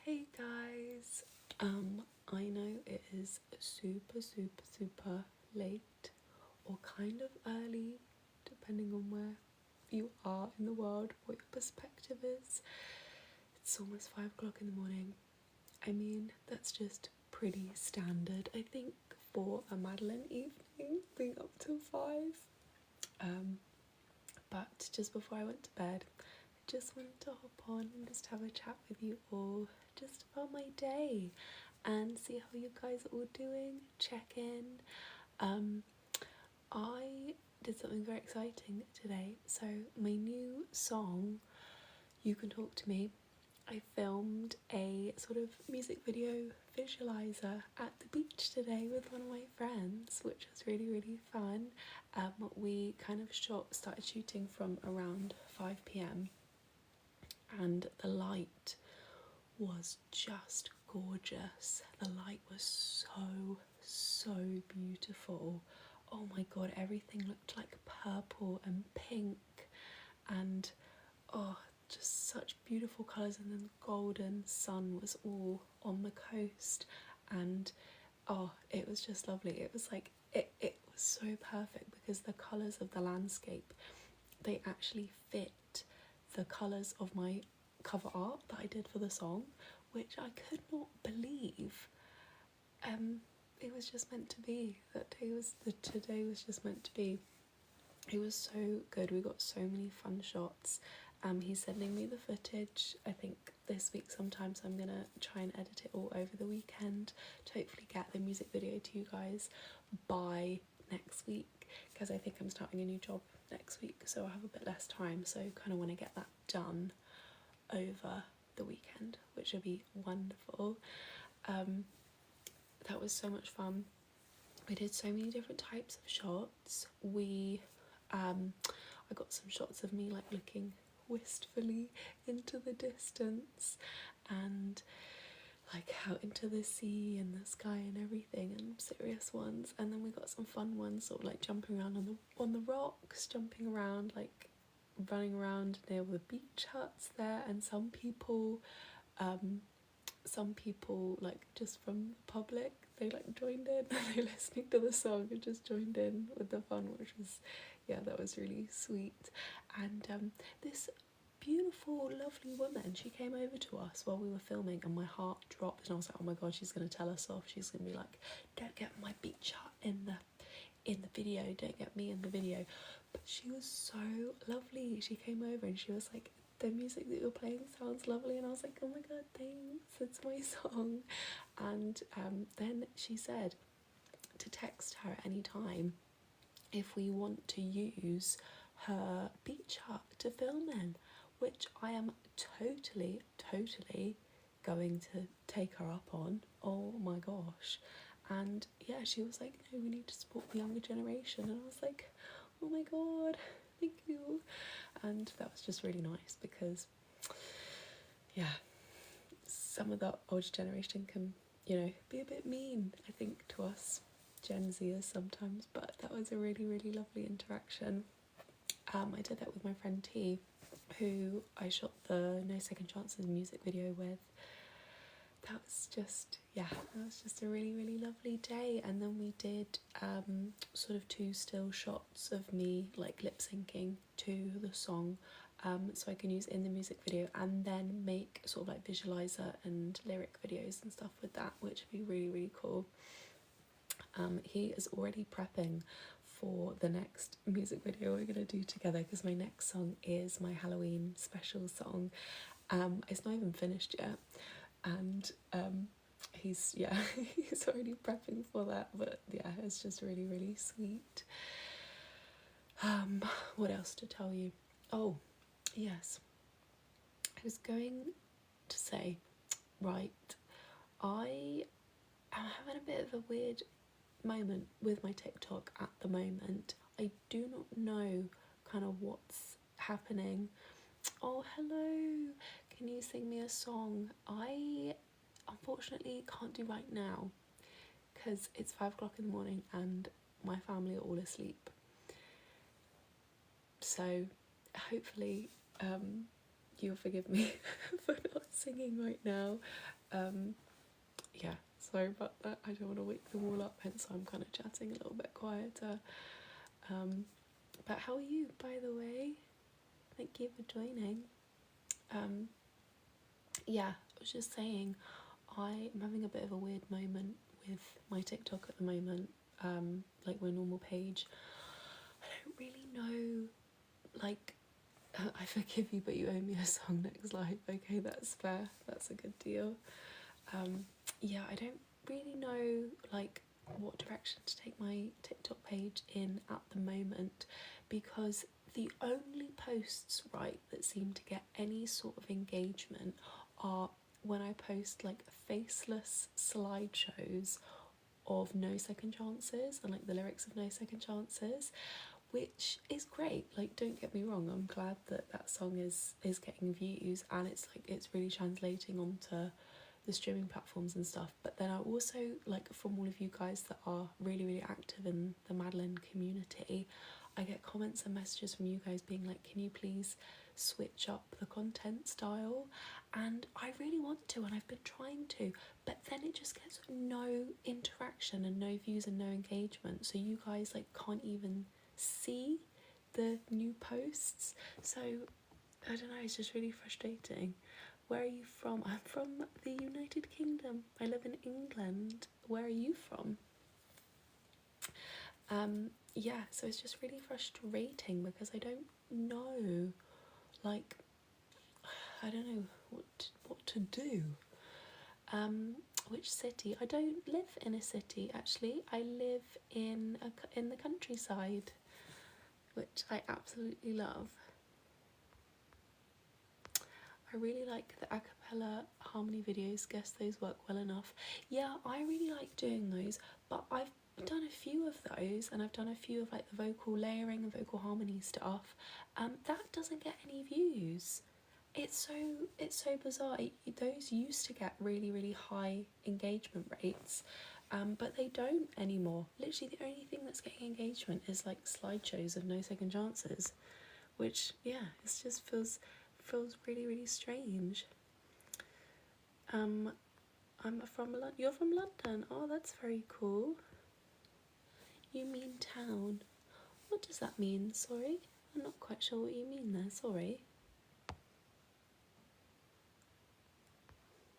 Hey guys, I know it is super late or kind of early depending on where you are in the world, what your perspective is. It's almost 5 o'clock in the morning. I mean, that's just pretty standard, I think, for a Madeleine evening, being up till 5. But just before I went to bed, I just wanted to hop on and just have a chat with you all just about my day and see how you guys are all doing, check in. I did something very exciting today. So my new song, You Can Talk to Me, I filmed a sort of music video visualizer at the beach today with one of my friends, which was really fun. We kind of started shooting from around 5 p.m. and the light was just gorgeous. The light was so beautiful. Oh my god, everything looked like purple and pink and just such beautiful colours, and then the golden sun was all on the coast, and it was just lovely. It was like it was so perfect because the colours of the landscape, they actually fit the colours of my cover art that I did for the song, which I could not believe. It was just meant to be. Today was just meant to be. It was so good. We got so many fun shots. He's sending me the footage, I think this week sometime, so I'm gonna try and edit it all over the weekend to hopefully get the music video to you guys by next week, because I think I'm starting a new job next week, so I'll have a bit less time, so kind of want to get that done over the weekend, which will be wonderful. That was so much fun. We did so many different types of shots. I got some shots of me like looking wistfully into the distance and like out into the sea and the sky and everything, and serious ones, and then we got some fun ones, sort of like jumping around on the rocks, jumping around, like running around near the beach huts there, and some people like just from the public, they like joined in and they listening to the song and just joined in with the fun, which was, yeah, that was really sweet. And this beautiful lovely woman, she came over to us while we were filming, and my heart dropped, and I was like, oh my god, she's gonna tell us off. She's gonna be like, don't get my beach hut in the video, don't get me in the video. But she was so lovely. She came over and she was like, the music that you're playing sounds lovely, and I was like, oh my god, thanks, it's my song. And then she said to text her any time if we want to use her beach hut to film in, which I am totally going to take her up on. Oh my gosh. And yeah, she was like, no, we need to support the younger generation, and I was like, oh my god, thank you. And that was just really nice, because yeah, some of the older generation can, you know, be a bit mean, I think, to us Gen Zers sometimes, but that was a really lovely interaction. I did that with my friend T, who I shot the No Second Chances music video with. That was just a really lovely day. And then we did sort of 2 still shots of me like lip syncing to the song, so I can use in the music video, and then make sort of like visualizer and lyric videos and stuff with that, which would be really cool. He is already prepping for the next music video we're gonna do together, because my next song is my Halloween special song. It's not even finished yet, and he's already prepping for that, but yeah, it's just really sweet. What else to tell you? Oh yes, I was going to say, right, I am having a bit of a weird moment with my TikTok at the moment. I do not know kind of what's happening. Oh, hello, can you sing me a song? I unfortunately can't do right now because it's 5 o'clock in the morning and my family are all asleep, so hopefully you'll forgive me for not singing right now. Yeah, sorry about that. I don't want to wake them all up, hence I'm kind of chatting a little bit quieter. But how are you, by the way? Thank you for joining. Yeah, I was just saying, I am having a bit of a weird moment with my TikTok at the moment, like my normal page. I don't really know, like, I forgive you, but you owe me a song next live. Okay, that's fair. That's a good deal. Yeah, I don't really know, like, what direction to take my TikTok page in at the moment, because the only posts, right, that seem to get any sort of engagement are when I post, like, faceless slideshows of No Second Chances and, like, the lyrics of No Second Chances, which is great. Like, don't get me wrong, I'm glad that that song is getting views, and it's like it's really translating onto the streaming platforms and stuff. But then I also, like, from all of you guys that are really, really active in the Madeleine community, I get comments and messages from you guys being like, can you please switch up the content style? And I really want to, and I've been trying to, but then it just gets no interaction and no views and no engagement, so you guys, like, can't even see the new posts. So I don't know, it's just really frustrating. Where are you from? I'm from the United Kingdom. I live in England. Where are you from? Yeah, so it's just really frustrating because I don't know, like, I don't know what to do. Which city? I don't live in a city, actually. I live in the countryside, which I absolutely love. I really like the a cappella harmony videos. Guess those work well enough. Yeah, I really like doing those, but I've done a few of those, and I've done a few of, like, the vocal layering and vocal harmony stuff. That doesn't get any views. It's so bizarre. Those used to get really, really high engagement rates, but they don't anymore. Literally, the only thing that's getting engagement is, like, slideshows of No Second Chances, which, yeah, it just feels really, really strange. I'm from London. You're from London. Oh, that's very cool. You mean town. What does that mean? Sorry, I'm not quite sure what you mean there. Sorry.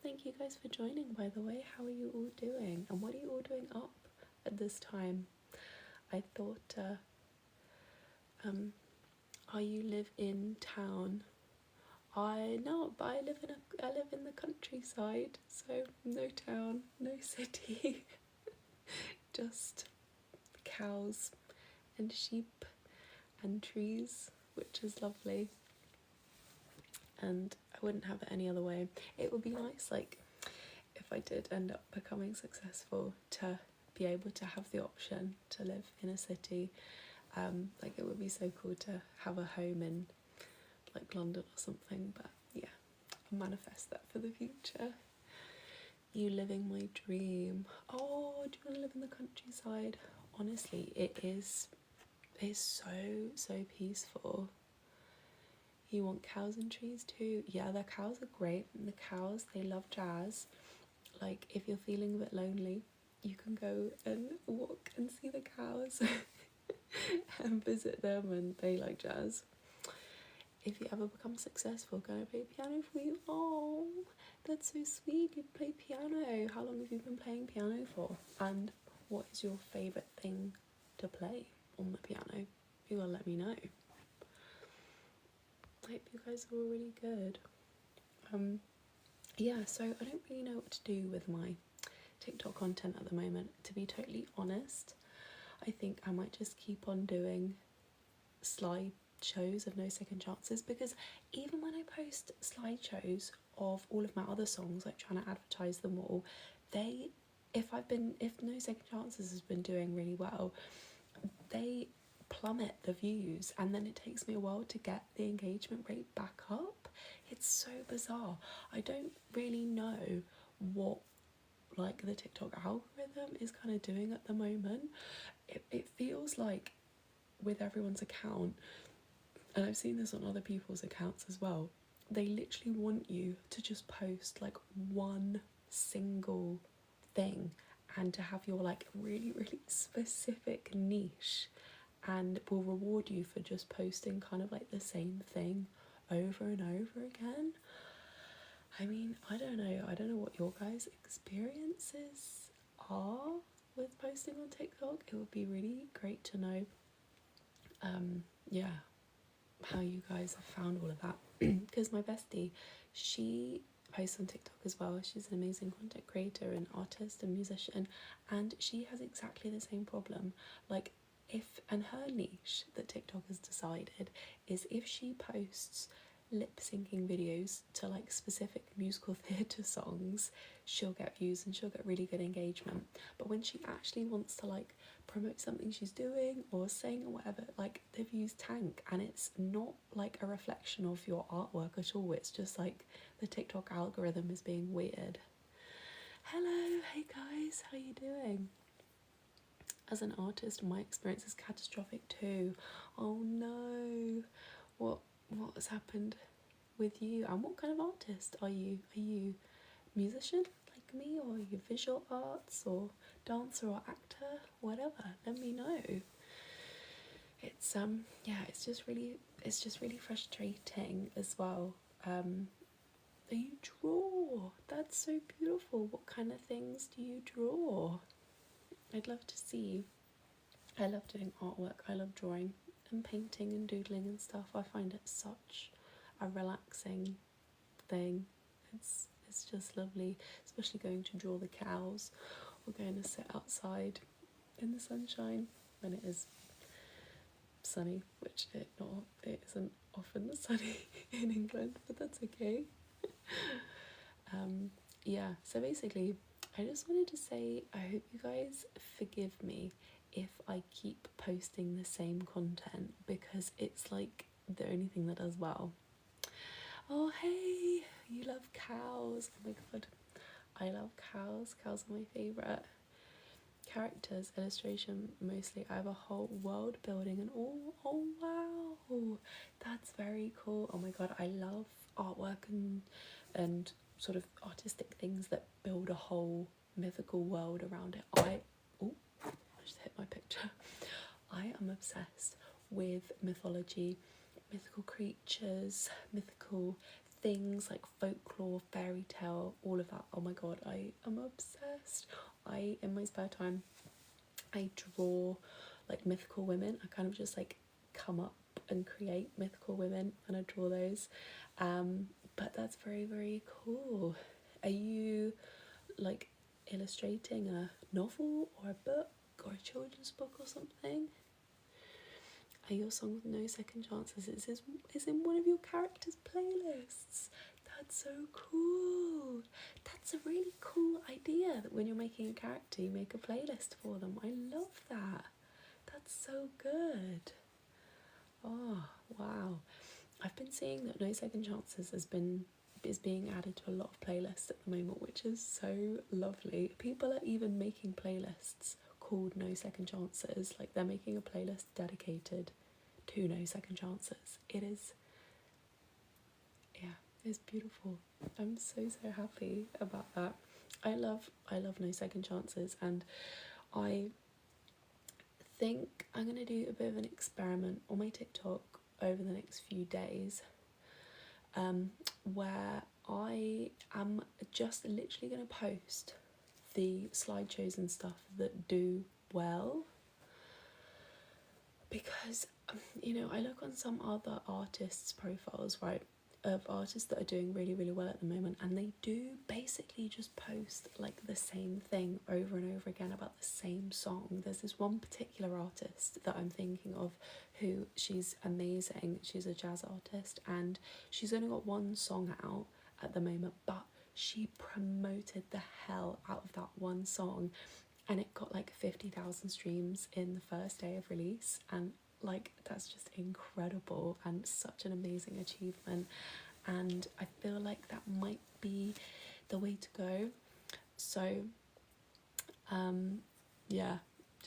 Thank you guys for joining, by the way. How are you all doing? And what are you all doing up at this time? I thought, you live in town. I know, but I live in the countryside, so no town, no city, just cows and sheep and trees, which is lovely. And I wouldn't have it any other way. It would be nice, like, if I did end up becoming successful, to be able to have the option to live in a city. Like, it would be so cool to have a home in, like, London or something. But yeah, I'll manifest that for the future. You living my dream. Oh, do you want to live in the countryside? Honestly, it's so peaceful. You want cows and trees too? Yeah, the cows are great. And the cows, they love jazz. Like, if you're feeling a bit lonely, you can go and walk and see the cows and visit them, and they like jazz. If you ever become successful, can I play piano for you? Oh, that's so sweet. You play piano. How long have you been playing piano for? And what is your favourite thing to play on the piano? You will let me know. I hope you guys are all really good. Yeah, so I don't really know what to do with my TikTok content at the moment. To be totally honest, I think I might just keep on doing slideshows of No Second Chances, because even when I post slideshows of all of my other songs, like trying to advertise them all, if No Second Chances has been doing really well, they plummet the views, and then it takes me a while to get the engagement rate back up. It's so bizarre. I don't really know what, like, the TikTok algorithm is kind of doing at the moment. It feels like with everyone's account, and I've seen this on other people's accounts as well, they literally want you to just post like one single thing and to have your like really, really specific niche, and will reward you for just posting kind of like the same thing over and over again. I mean, I don't know what your guys' experiences are with posting on TikTok. It would be really great to know, yeah, how you guys have found all of that. Because my bestie, she posts on TikTok as well. She's an amazing content creator and artist and musician, and she has exactly the same problem. Like, and her niche that TikTok has decided is if she posts lip syncing videos to like specific musical theatre songs, she'll get views and she'll get really good engagement. But when she actually wants to like promote something she's doing or saying or whatever, like the views tank, and it's not like a reflection of your artwork at all. It's just like the TikTok algorithm is being weird. Hello, hey guys, how you doing? As an artist, my experience is catastrophic too. Oh no, what has happened with you? And what kind of artist are you? Are you musician like me, or are you visual arts or dancer or actor? Whatever, let me know. It's it's just really frustrating as well. You draw. That's so beautiful. What kind of things do you draw? I'd love to see. I love doing artwork. I love drawing and painting and doodling and stuff. I find it such a relaxing thing. It's just lovely, especially going to draw the cows or going to sit outside in the sunshine when it is sunny, which it isn't often sunny in England, but that's okay. Yeah, so basically I just wanted to say I hope you guys forgive me if I keep posting the same content, because it's like the only thing that does well. Oh hey, you love cows. Oh my god, I love cows. Cows are my favourite. Characters, illustration mostly. I have a whole world building and all. Oh wow, that's very cool. Oh my god, I love artwork and sort of artistic things that build a whole mythical world around it. I just hit my picture. I am obsessed with mythology, mythical creatures, mythical things like folklore, fairy tale, all of that. Oh my god, I am obsessed. In my spare time, I draw like mythical women. I kind of just like come up and create mythical women and I draw those. But that's very, very cool. Are you like illustrating a novel or a book or a children's book or something? Are your songs No Second Chances is in one of your characters' playlists? That's so cool. That's a really cool idea, that when you're making a character you make a playlist for them. I love that. That's so good. Oh wow, I've been seeing that No Second Chances is being added to a lot of playlists at the moment, which is so lovely. People are even making playlists called No Second Chances. Like, they're making a playlist dedicated to No Second Chances. It's beautiful. I'm so happy about that. I love No Second Chances, and I think I'm gonna do a bit of an experiment on my TikTok over the next few days, where I am just literally going to post the slideshows and stuff that do well, because I look on some other artists' profiles, right, of artists that are doing really, really well at the moment, and they do basically just post like the same thing over and over again about the same song. There's this one particular artist that I'm thinking of who, she's amazing. She's a jazz artist and she's only got one song out at the moment, but she promoted the hell out of that one song and it got like 50,000 streams in the first day of release, and like that's just incredible and such an amazing achievement, and I feel like that might be the way to go. So yeah,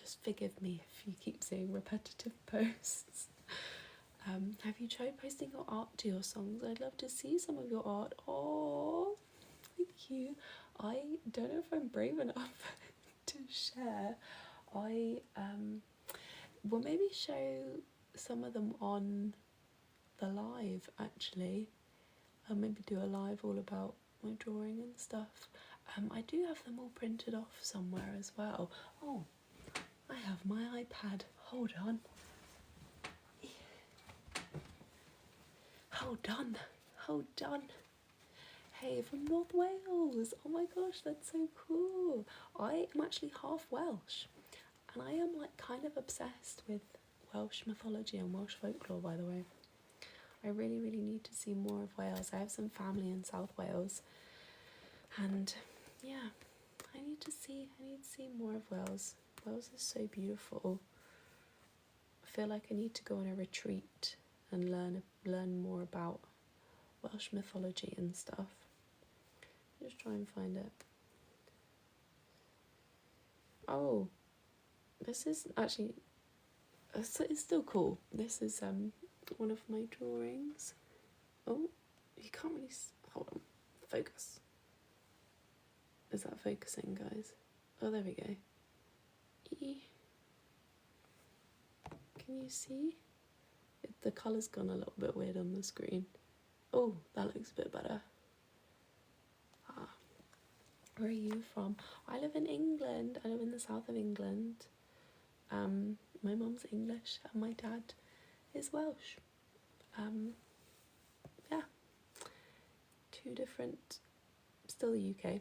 just forgive me if you keep seeing repetitive posts. Have you tried posting your art to your songs? I'd love to see some of your art. Oh, thank you. I don't know if I'm brave enough to share. I will maybe show some of them on the live actually. I'll maybe do a live all about my drawing and stuff. I do have them all printed off somewhere as well. Oh, I have my iPad. Hold on. Hold on. Hey, from North Wales. Oh my gosh, that's so cool. I am actually half Welsh, and I am like kind of obsessed with Welsh mythology and Welsh folklore, by the way. I really, really need to see more of Wales. I have some family in South Wales, and yeah, I need to see more of Wales. Wales is so beautiful. I feel like I need to go on a retreat and learn more about Welsh mythology and stuff. Just try and find it. Oh, this is actually, it's still cool. This is one of my drawings. Oh, you can't really, hold on, focus. Is that focusing, guys? Oh, there we go. Can you see? The colour's gone a little bit weird on the screen. Oh, that looks a bit better. Where are you from? I live in England. I live in the south of England. My mum's English and my dad is Welsh. Yeah, two different, still the UK,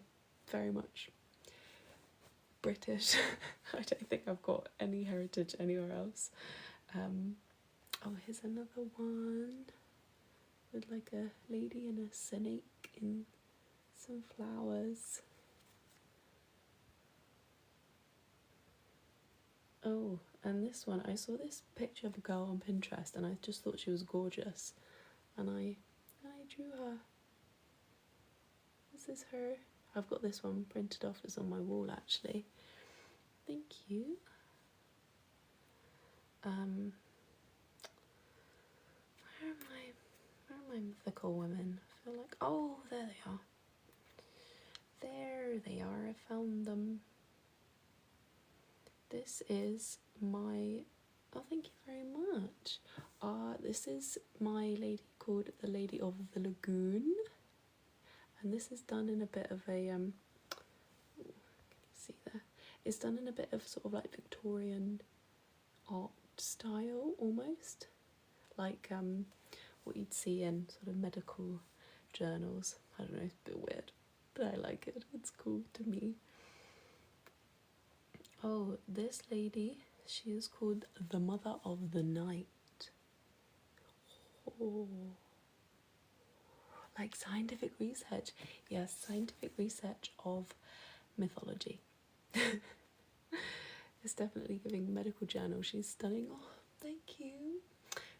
very much British. I don't think I've got any heritage anywhere else. Oh, here's another one with like a lady and a snake in some flowers. Oh, and this one, I saw this picture of a girl on Pinterest and I just thought she was gorgeous, and I drew her. This is her. I've got this one printed off, it's on my wall actually. Thank you. Where are my mythical women? I feel like, oh, there they are. There they are, I found them. This is my, oh, thank you very much. This is my lady called the Lady of the Lagoon. And this is done in a bit of a, can you see there? It's done in a bit of sort of like Victorian art style almost. Like what you'd see in sort of medical journals. I don't know, it's a bit weird, but I like it. It's cool to me. Oh, this lady, she is called the Mother of the Night. Oh, like scientific research. Yes, scientific research of mythology. It's definitely giving medical journal. She's stunning. Oh, thank you.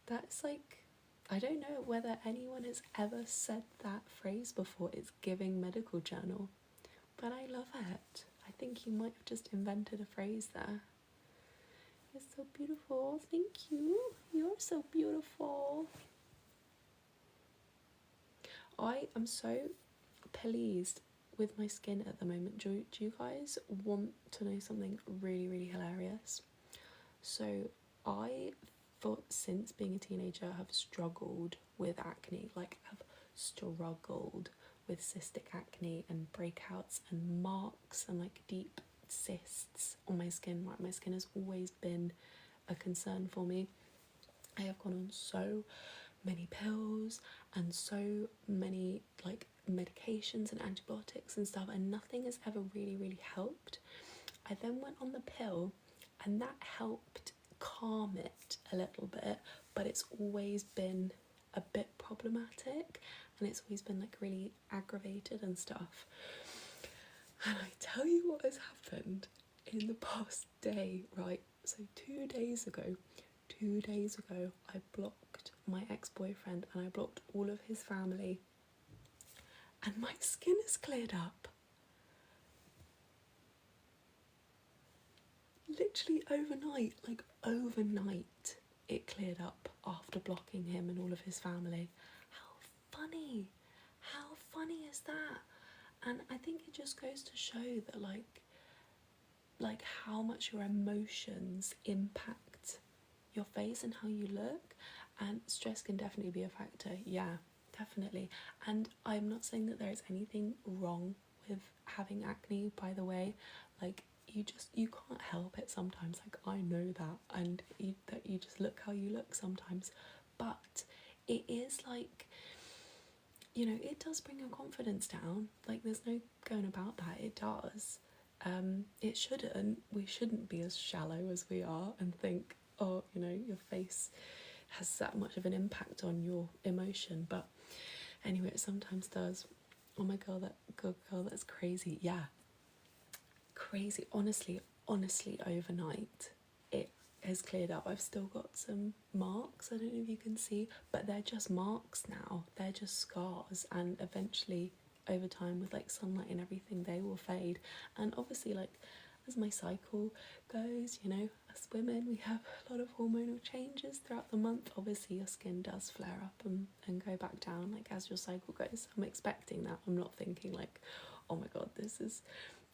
That's like, I don't know whether anyone has ever said that phrase before. It's giving medical journal, but I love it. I think you might have just invented a phrase there. It's so beautiful. Thank you. You're so beautiful. I am so pleased with my skin at the moment. Do you guys want to know something really, really hilarious? So I thought since being a teenager I've struggled with acne. Like I've struggled with cystic acne and breakouts and marks and like deep cysts on my skin. Like my skin has always been a concern for me. I have gone on so many pills and so many like medications and antibiotics and stuff, and nothing has ever really helped. I then went on the pill and that helped calm it a little bit, but it's always been a bit problematic and it's always been like really aggravated and stuff. And I tell you what has happened in the past day, right? So 2 days ago I blocked my ex-boyfriend and I blocked all of his family, and my skin has cleared up. Literally overnight, like overnight. it cleared up after blocking him and all of his family. How funny! How funny is that? And I think it just goes to show that like how much your emotions impact your face and how you look. And stress can definitely be a factor, yeah, definitely. And I'm not saying that there is anything wrong with having acne, by the way. Like, you can't help it sometimes, like I know that, and that you just look how you look sometimes. But it is like, you know, it does bring your confidence down. Like, there's no going about that, it does. It shouldn't. We shouldn't be as shallow as we are and think, oh, you know, your face has that much of an impact on your emotion. But anyway, it sometimes does. Oh my god, that's crazy. Yeah, crazy. Honestly, overnight it has cleared up. I've still got some marks, I don't know if you can see, but they're just marks now. They're just scars, and eventually over time, with like sunlight and everything, they will fade. And obviously, like, as my cycle goes, you know, as women, we have a lot of hormonal changes throughout the month. Obviously your skin does flare up and go back down, like, as your cycle goes. I'm expecting that. I'm not thinking like, oh my god, this is,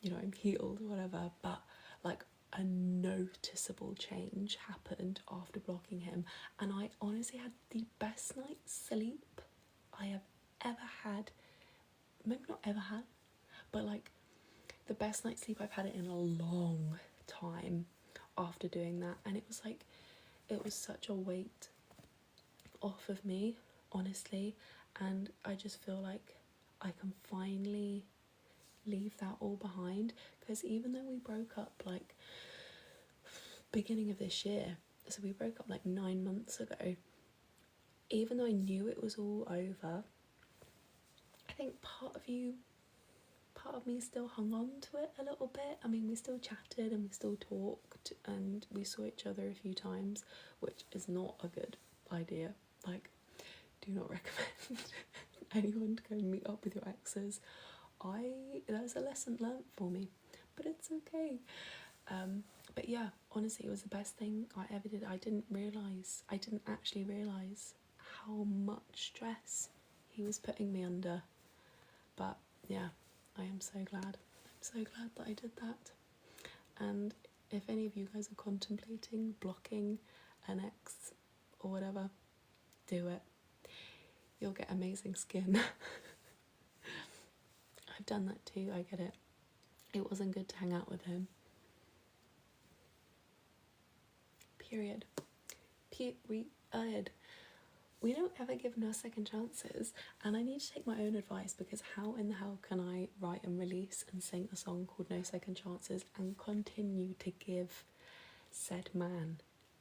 you know, I'm healed or whatever. But like, a noticeable change happened after blocking him, and I honestly had the best night's sleep I have ever had. Maybe not ever had, but like the best night's sleep I've had it in a long time after doing that. And it was like, it was such a weight off of me, honestly. And I just feel like I can finally leave that all behind, because even though we broke up like beginning of this year, so we broke up like 9 months ago, even though I knew it was all over, I think part of me still hung on to it a little bit. I mean, we still chatted and we still talked and we saw each other a few times, which is not a good idea. Like, do not recommend anyone to go meet up with your exes. That's a lesson learnt for me, but it's okay. But yeah, honestly, it was the best thing I ever did. I didn't actually realise how much stress he was putting me under. But yeah, I am so glad. I'm so glad that I did that. And if any of you guys are contemplating blocking an ex or whatever, do it. You'll get amazing skin. I've done that too, I get it. It wasn't good to hang out with him. Period. We don't ever give no second chances, and I need to take my own advice, because how in the hell can I write and release and sing a song called No Second Chances and continue to give said man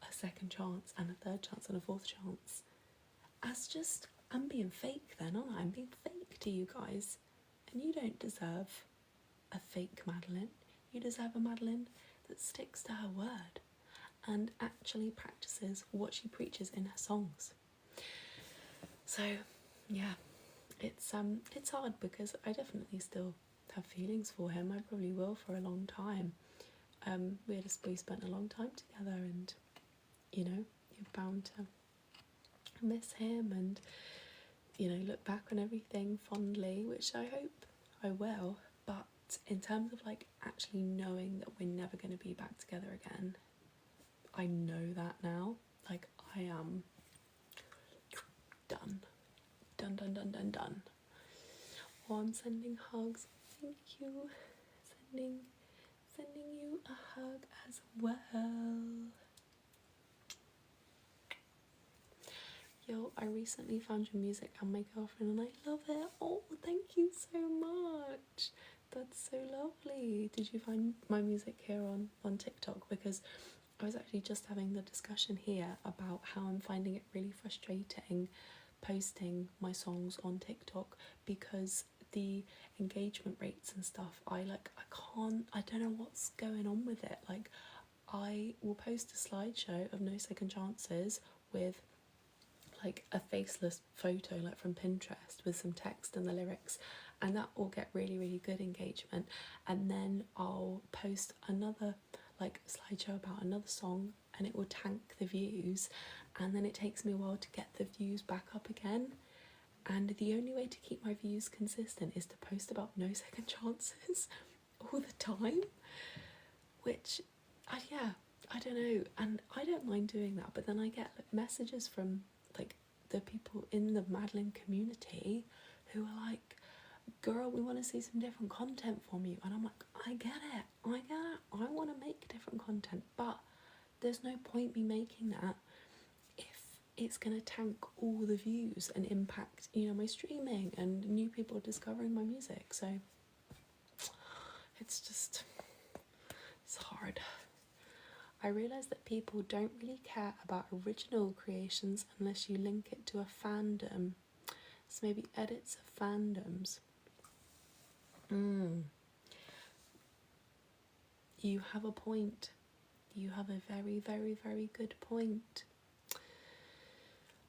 a second chance and a third chance and a fourth chance? I'm being fake then, aren't I? I'm being fake to you guys, and you don't deserve a fake Madeleine. You deserve a Madeleine that sticks to her word and actually practices what she preaches in her songs. So yeah, it's hard, because I definitely still have feelings for him. I probably will for a long time. We spent a long time together, and you know, you're bound to miss him and, you know, look back on everything fondly, which I hope I will. But in terms of like actually knowing that we're never going to be back together again, I know that now. Like, I am done. Done. Oh, I'm sending hugs. Thank you. Sending you a hug as well. Yo, I recently found your music and my girlfriend, and I love it. Oh, thank you so much. That's so lovely. Did you find my music here on TikTok? Because I was actually just having the discussion here about how I'm finding it really frustrating posting my songs on TikTok, because the engagement rates and stuff, I don't know what's going on with it. Like, I will post a slideshow of No Second Chances with like a faceless photo, like from Pinterest, with some text and the lyrics, and that will get really, really good engagement. And then I'll post another like slideshow about another song, and it will tank the views. and then it takes me a while to get the views back up again. And the only way to keep my views consistent is to post about no second chances all the time, which, yeah, I don't know. And I don't mind doing that, but then I get like, messages from like the people in the Madeleine community who are like, girl, we want to see some different content from you. And I'm like, I get it, I want to make different content, but there's no point me making that if it's going to tank all the views and impact, you know, my streaming and new people discovering my music. So it's hard. I realise that people don't really care about original creations unless you link it to a fandom. So maybe edits of fandoms. You have a point. You have a very, very, very good point.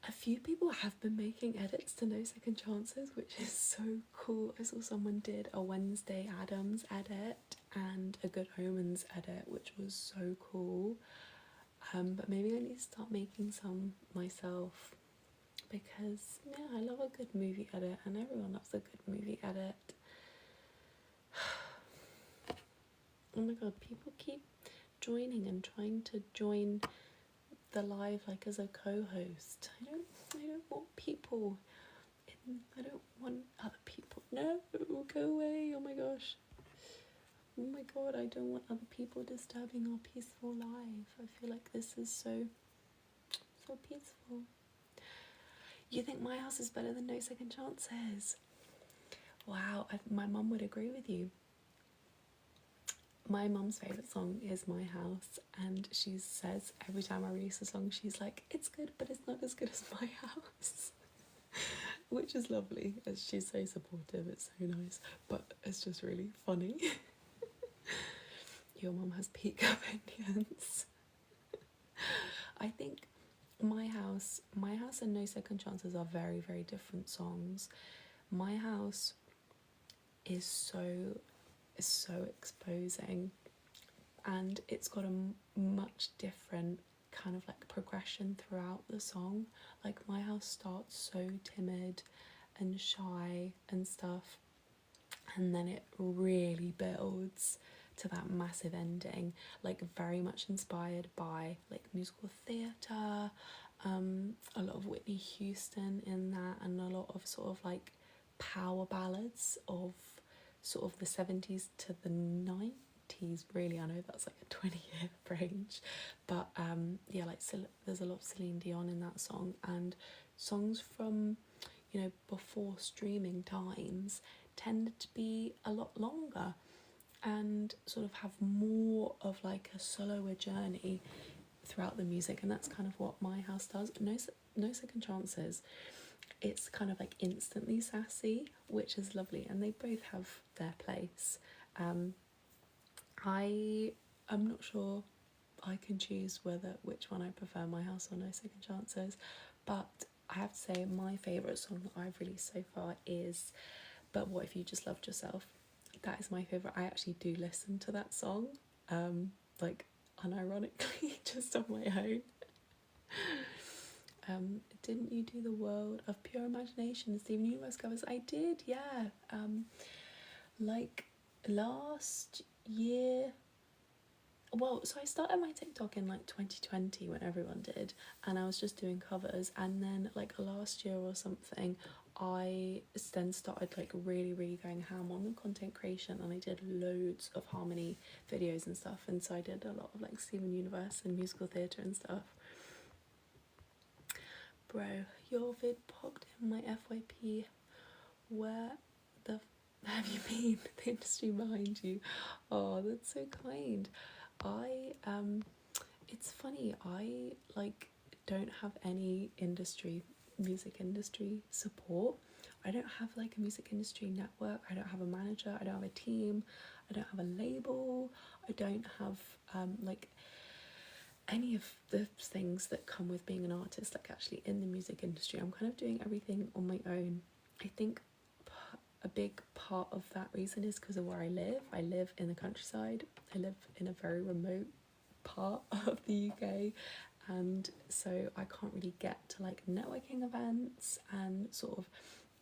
A few people have been making edits to No Second Chances, which is so cool. I saw someone did a Wednesday Addams edit and a Good Omens edit, which was so cool. But maybe I need to start making some myself, because yeah, I love a good movie edit, and everyone loves a good movie edit. Oh my god, people keep joining and trying to join the live like as a co-host. I don't want people I don't want other people. No, go away. Oh my gosh. Oh my god, I don't want other people disturbing our peaceful life. I feel like this is so peaceful. You think my house is better than No Second Chances? Wow, my mum would agree with you. My mum's favourite song is My House, and she says every time I release a song, she's like, it's good, but it's not as good as My House. Which is lovely, as she's so supportive, it's so nice, but it's just really funny. Your mum has peak opinions. I think My House and No Second Chances are very, very different songs. My House is so exposing, and it's got a much different kind of like progression throughout the song. Like My House starts so timid and shy and stuff, and then it really builds to that massive ending, like very much inspired by like musical theatre, a lot of Whitney Houston in that, and a lot of sort of like power ballads of sort of the 70s to the 90s, really. I know that's like a 20-year range, but yeah, like there's a lot of Celine Dion in that song, and songs from, you know, before streaming times tended to be a lot longer and sort of have more of like a soloer journey throughout the music, and that's kind of what My House does. No Second Chances, it's kind of like instantly sassy, which is lovely, and they both have their place. I'm not sure I can choose which one I prefer, My House or No Second Chances, but I have to say my favourite song that I've released so far is But What If You Just Loved Yourself. That is my favourite. I actually do listen to that song, like unironically, just on my own. Didn't you do The World of Pure Imagination and Steven Universe covers? I did, yeah. Like last year. Well, so I started my TikTok in like 2020 when everyone did, and I was just doing covers, and then like last year or something I then started like really going ham on the content creation, and I did loads of harmony videos and stuff, and so I did a lot of like Steven Universe and musical theatre and stuff. Bro, your vid popped in my FYP. Where the have you been? The industry behind you. Oh, that's so kind. It's funny, I like don't have any music industry support. I don't have like a music industry network. I don't have a manager. I don't have a team. I don't have a label. I don't have like any of the things that come with being an artist, like actually in the music industry. I'm kind of doing everything on my own. I think a big part of that reason is because of where I live. I live in the countryside. I live in a very remote part of the UK, and so I can't really get to like networking events and sort of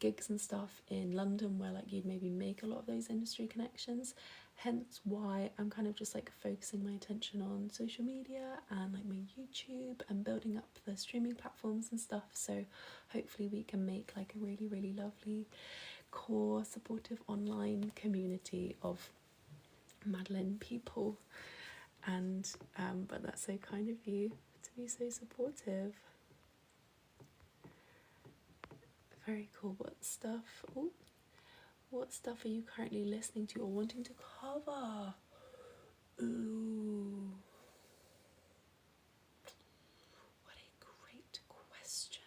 gigs and stuff in London where like you'd maybe make a lot of those industry connections. Hence why I'm kind of just like focusing my attention on social media and like my YouTube and building up the streaming platforms and stuff. So hopefully we can make like a really, really lovely core supportive online community of Madeleine people. And but that's so kind of you to be so supportive. Very cool. What stuff are you currently listening to or wanting to cover? Ooh, what a great question.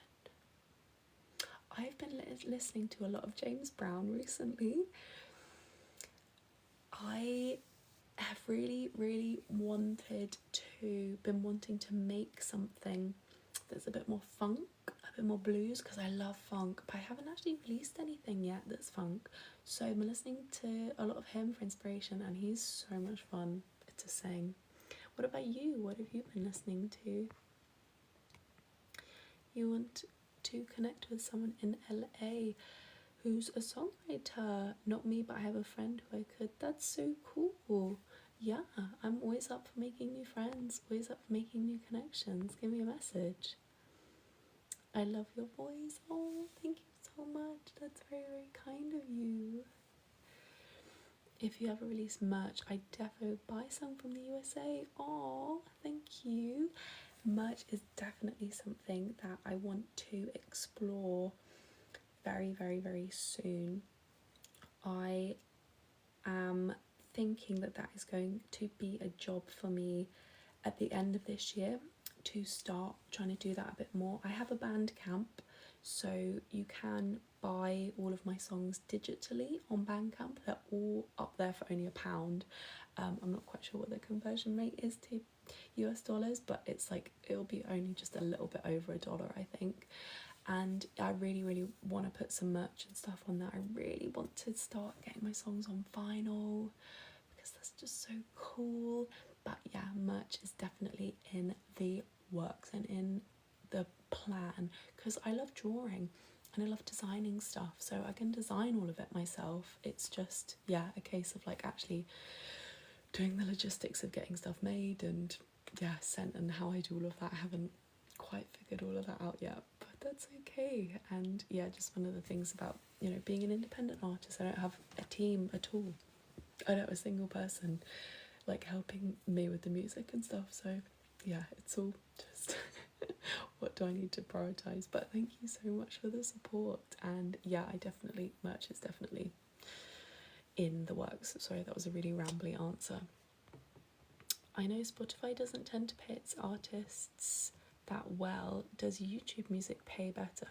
I've been listening to a lot of James Brown recently. I have really, really been wanting to make something that's a bit more funk, a bit more blues, because I love funk, but I haven't actually released anything yet that's funk. So I've been listening to a lot of him for inspiration, and he's so much fun to sing. What about you? What have you been listening to? You want to connect with someone in LA who's a songwriter? Not me, but I have a friend who I could. That's so cool. Yeah, I'm always up for making new friends, always up for making new connections. Give me a message. I love your voice. Oh, thank you so much. That's very, very kind of you. If you ever release merch, I defo buy some from the USA. Oh, thank you. Merch is definitely something that I want to explore very, very, very soon. I am thinking that is going to be a job for me at the end of this year, to start trying to do that a bit more. I have a Bandcamp, so you can buy all of my songs digitally on Bandcamp. They're all up there for only £1. I'm not quite sure what the conversion rate is to US dollars, but it's like it'll be only just a little bit over $1, I think. And I really, really want to put some merch and stuff on there. I really want to start getting my songs on vinyl because that's just so cool. But yeah, merch is definitely in the works and in the plan, because I love drawing and I love designing stuff, so I can design all of it myself. It's just, yeah, a case of like actually doing the logistics of getting stuff made and yeah, sent, and how I do all of that. I haven't quite figured all of that out yet, but that's okay. And yeah, just one of the things about, you know, being an independent artist, I don't have a team at all. I don't have a single person like helping me with the music and stuff, so yeah, it's all just what do I need to prioritize. But thank you so much for the support, and yeah, merch is definitely in the works. Sorry, that was a really rambly answer. I know Spotify doesn't tend to pay its artists that well. Does YouTube Music pay better?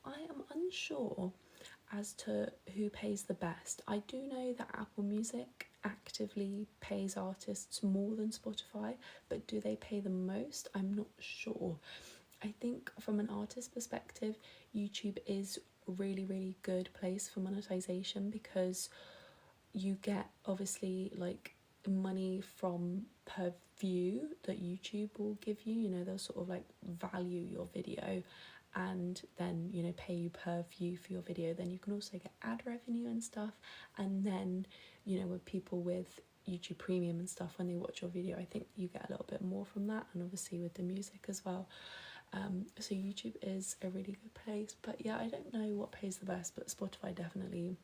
I am unsure as to who pays the best. I do know that Apple Music actively pays artists more than Spotify, but do they pay the most? I'm not sure. I think from an artist perspective, YouTube is a really, really good place for monetization, because you get obviously like money from per view that YouTube will give you. You know, they'll sort of like value your video and then, you know, pay you per view for your video. Then you can also get ad revenue and stuff, and then, you know, with people with YouTube Premium and stuff, when they watch your video, I think you get a little bit more from that, and obviously with the music as well. So YouTube is a really good place. But yeah, I don't know what pays the best, but Spotify definitely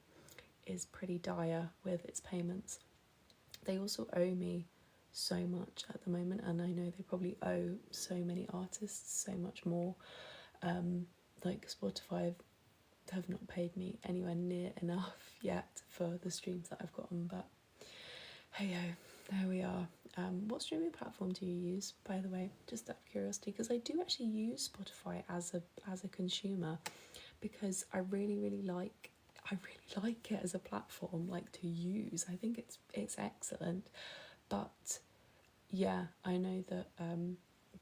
is pretty dire with its payments. They also owe me so much at the moment, and I know they probably owe so many artists so much more. Like Spotify have not paid me anywhere near enough yet for the streams that I've gotten, but hey ho, there we are. What streaming platform do you use, by the way, just out of curiosity? Because I do actually use Spotify as a consumer, because I really like it as a platform, like, to use. I think it's excellent. But yeah, I know that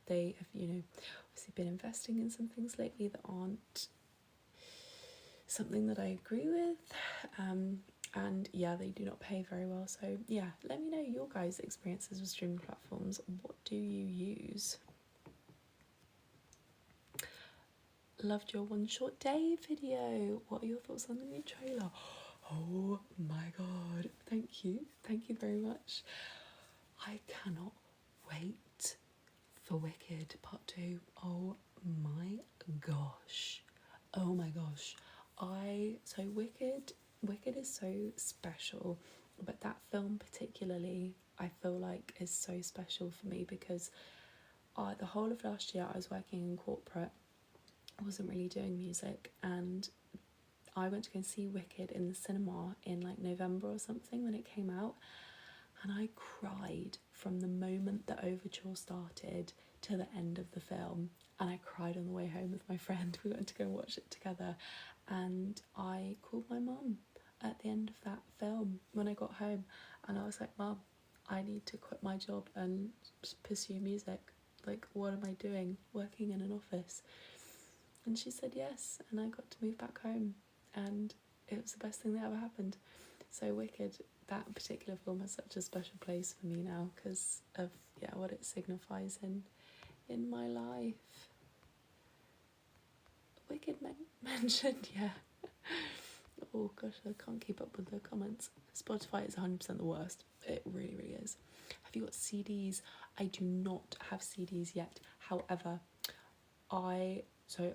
they have, you know, obviously been investing in some things lately that aren't something that I agree with. And yeah, they do not pay very well. So yeah, let me know your guys' experiences with streaming platforms. What do you use? loved your One Short Day video. What are your thoughts on the new trailer? Oh my god, thank you very much. I cannot wait for Wicked Part 2. Oh my gosh. Oh my gosh. So Wicked is so special, but that film particularly I feel like is so special for me because the whole of last year I was working in corporate. I wasn't really doing music, and I went to go and see Wicked in the cinema in like November or something when it came out, and I cried from the moment the overture started to the end of the film. And I cried on the way home with my friend. We went to go and watch it together, and I called my mum at the end of that film when I got home, and I was like, Mum, I need to quit my job and pursue music. Like, what am I doing working in an office? And she said yes, and I got to move back home, and it was the best thing that ever happened. So Wicked, that particular film has such a special place for me now because of what it signifies in my life. Wicked mentioned, yeah. Oh gosh, I can't keep up with the comments. Spotify is 100% the worst. It really, really is. Have you got CDs? I do not have CDs yet. However, I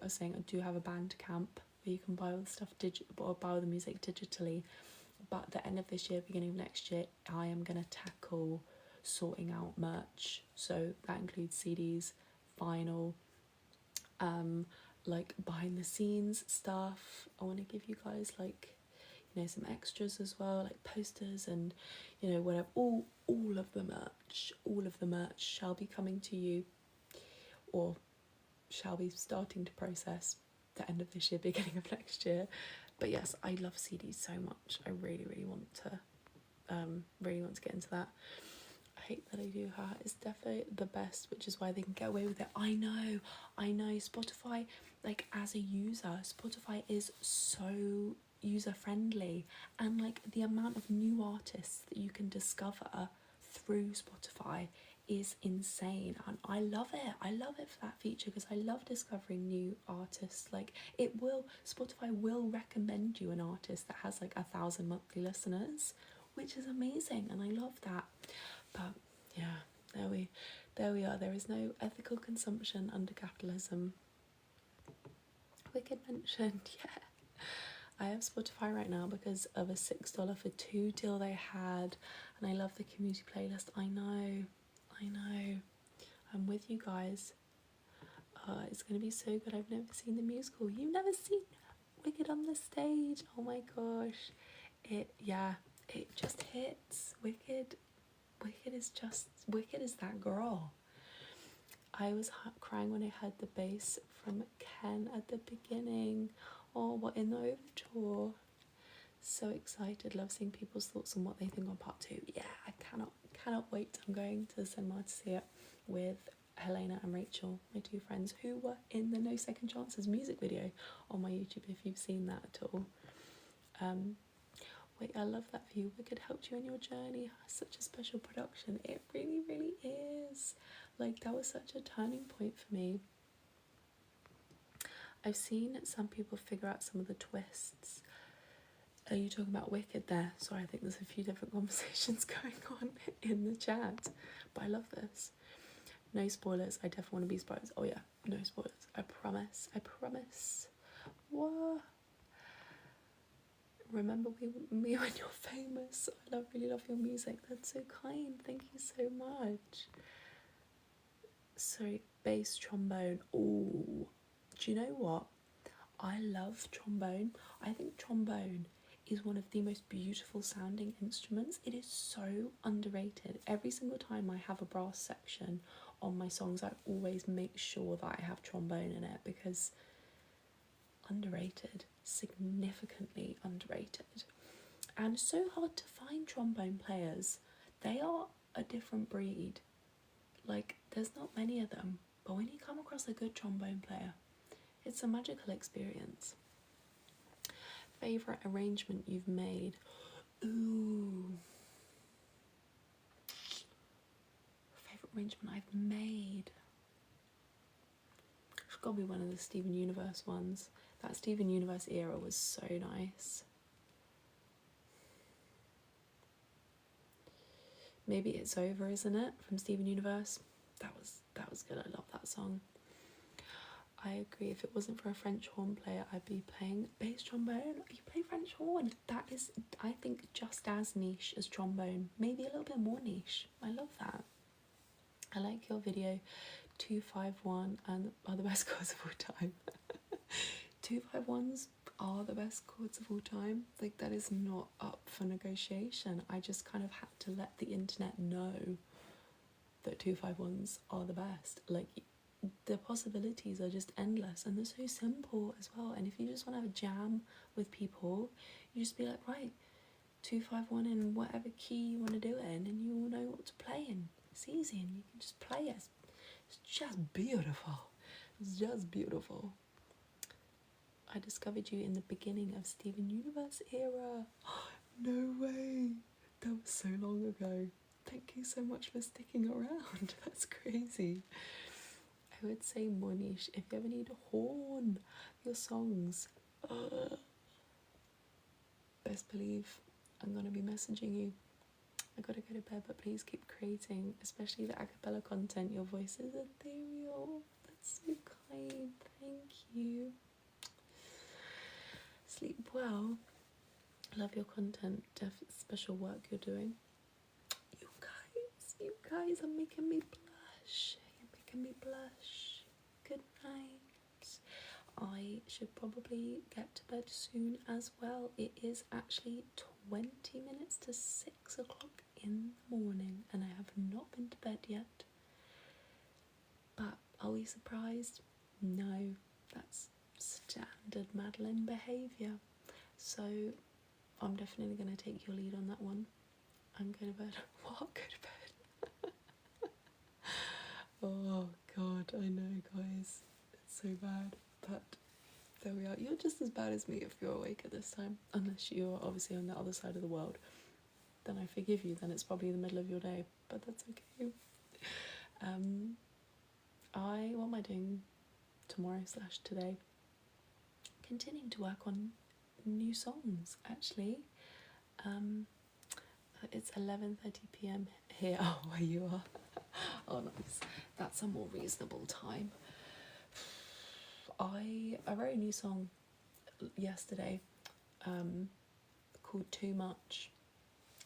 was saying I do have a Bandcamp where you can buy all the stuff or buy all the music digitally. But at the end of this year, beginning of next year, I am going to tackle sorting out merch. So that includes CDs, vinyl, like behind the scenes stuff. I want to give you guys like, some extras as well, like posters and, whatever. All of the merch shall be coming to you, or shall be starting to process the end of this year, beginning of next year. But yes, I love CDs so much. I really, really want to get into that. I hate that I do her. It's definitely the best, which is why they can get away with it. I know. Spotify, like as a user, Spotify is so user friendly, and like the amount of new artists that you can discover through Spotify is insane, and I love it for that feature because I love discovering new artists. Like Spotify will recommend you an artist that has like 1,000 monthly listeners, which is amazing, and I love that. But yeah, there we are. There is no ethical consumption under capitalism. Wicked mentioned, yeah. I have Spotify right now because of a $6 for 2 deal they had, and I love the community playlist. I know. I'm with you guys. It's going to be so good. I've never seen the musical. You've never seen Wicked on the stage. Oh my gosh. It just hits. Wicked is that girl. I was crying when I heard the bass from Ken at the beginning. Oh, what in the overture. So excited. Love seeing people's thoughts on what they think on part 2. Yeah, I cannot wait. I'm going to the cinema to see it with Helena and Rachel, my 2 friends, who were in the No Second Chances music video on my YouTube, if you've seen that at all. Wait, I love that view. Wicked helped you in your journey. Such a special production. It really, really is. Like, that was such a turning point for me. I've seen some people figure out some of the twists. Are you talking about Wicked there? Sorry, I think there's a few different conversations going on in the chat. But I love this. No spoilers. I definitely want to be spoilers. Oh yeah, no spoilers. I promise. What? Remember me when you're famous. I really love your music. That's so kind. Thank you so much. Sorry, bass trombone. Oh, do you know what? I love trombone. I think trombone is one of the most beautiful sounding instruments. It is so underrated. Every single time I have a brass section on my songs, I always make sure that I have trombone in it because underrated, significantly underrated. And so hard to find trombone players. They are a different breed. Like, there's not many of them, but when you come across a good trombone player, it's a magical experience. Favourite arrangement you've made? Ooh. Favourite arrangement I've made? Gotta be one of the Steven Universe ones. That Steven Universe era was so nice. Maybe It's Over, isn't it? From Steven Universe. That was good. I love that song. I agree. If it wasn't for a French horn player, I'd be playing bass trombone. You play French horn. That is, I think, just as niche as trombone. Maybe a little bit more niche. I love that. I like your video. 251 and are the best chords of all time. 251s are the best chords of all time. Like, that is not up for negotiation. I just kind of had to let the internet know that 251s are the best. Like, the possibilities are just endless, and they're so simple as well. And if you just want to have a jam with people, you just be like, right, 251 in whatever key you want to do it in, and you will know what to play in. It's easy, and you can just play it. It's just beautiful. It's just beautiful. I discovered you in the beginning of Steven Universe era. No way. That was so long ago. Thank you so much for sticking around. That's crazy. I would say more niche. If you ever need a horn for your songs, best believe I'm going to be messaging you. I gotta go to bed, but please keep creating, especially the a cappella content. Your voice is ethereal. That's so kind. Thank you. Sleep well. Love your content. Special work you're doing. You guys are making me blush. You're making me blush. Good night. I should probably get to bed soon as well. It is actually 20 minutes to 6 o'clock in the morning and I have not been to bed yet. But are we surprised? No, that's standard Madeleine behaviour. So I'm definitely going to take your lead on that one. I'm going to bed. What? Go to bed. Oh God, I know, guys. It's so bad. But there we are. You're just as bad as me if you're awake at this time. Unless you're obviously on the other side of the world. Then I forgive you. Then it's probably the middle of your day. But that's okay. What am I doing tomorrow/today? Continuing to work on new songs, actually. It's 11:30 p.m. here. Oh, where you are. Oh, nice. That's a more reasonable time. I wrote a new song yesterday called Too Much,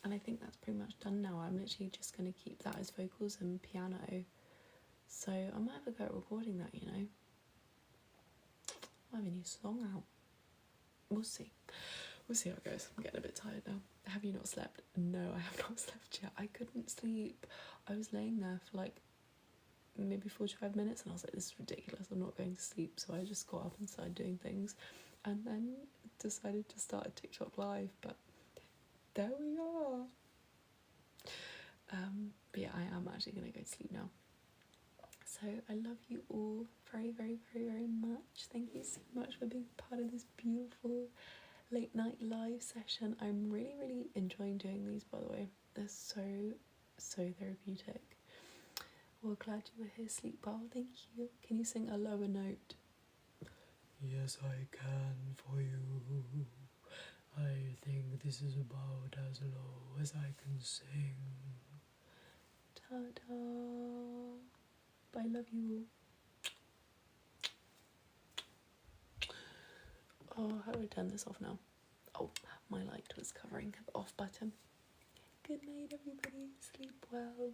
and I think that's pretty much done now. I'm literally just going to keep that as vocals and piano, so I might have a go at recording that, you know. I have a new song out. We'll see how it goes. I'm getting a bit tired now. Have you not slept? No, I have not slept yet. I couldn't sleep. I was laying there for like maybe 45 minutes and I was like, this is ridiculous, I'm not going to sleep. So I just got up and started doing things and then decided to start a TikTok live, but there we are. But yeah, I am actually going to go to sleep now. So I love you all very, very, very, very much. Thank you so much for being part of this beautiful late night live session. I'm really, really enjoying doing these, by the way. They're so therapeutic. Well, glad you were here. Sleep well. Thank you. Can you sing a lower note? Yes, I can for you. I think this is about as low as I can sing. Ta-da. But I love you all. Oh, how do I turn this off now? Oh, my light was covering the off button. Good night, everybody. Sleep well.